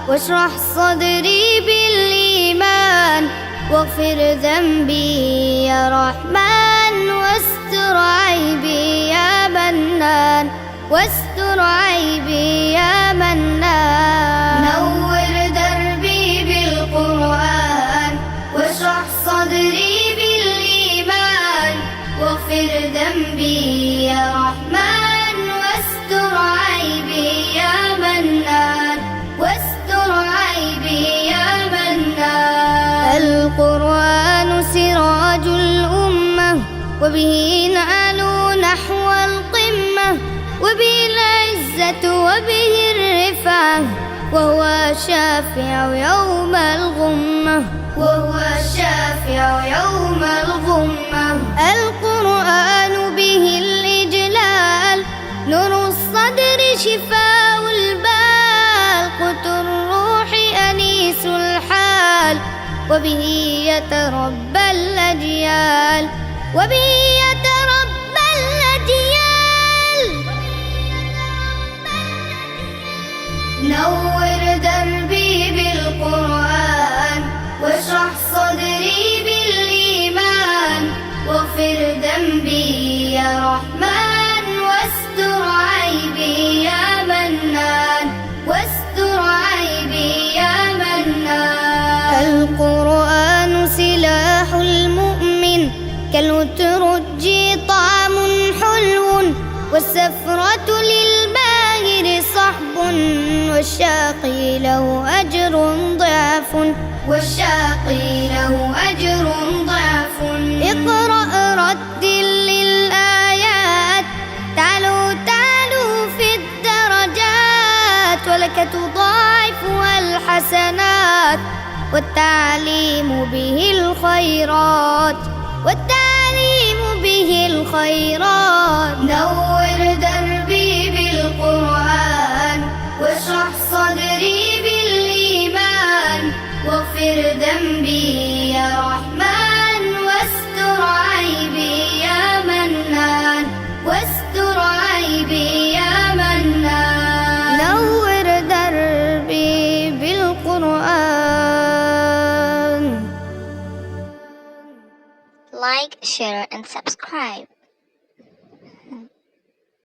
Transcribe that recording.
واشرح صدري بالإيمان واغفر ذنبي يا رحمن واستر عيبي يا منان واستر عيبي يا منان نور دربي بالقرآن واشرح صدري بالإيمان واغفر ذنبي يا رحمن واستر عيبي يا منان واستر عيبي يا منان القرآن سراج الأمة وبه نعلو نحو القمة وبه العزة وبه الرفعة وهو الشافع يوم الغمة وهو الشافع يوم الغمة القرآن به الإجلال نور الصدر شفاء البال قوت الروح أنيس الحال وبه يتربى الأجيال وبه يتربى الأجيال نور دربي بالقرآن واشرح صدري بالإيمان واغفر ذنبي يا رحمن واستر عيبي يا منان واستر عيبي يا منان القرآن سلاح المؤمن كالأترج طعم حلو والسفرة للباهر صحب والشاقي له أجر ضعف والشاقي له أجر ضعف اقرأ رتل للآيات تعلو تعلو في الدرجات ولك تضاعفها الحسنات والتعليم به الخيرات والتعليم به الخيرات نور دربي بالقرآن واشرح صدري بالإيمان واغفر ذنبي يا رحمن واستر عيبي يا منان واستر عيبي يا منان نور دربي بالقرآن. Like, share and subscribe.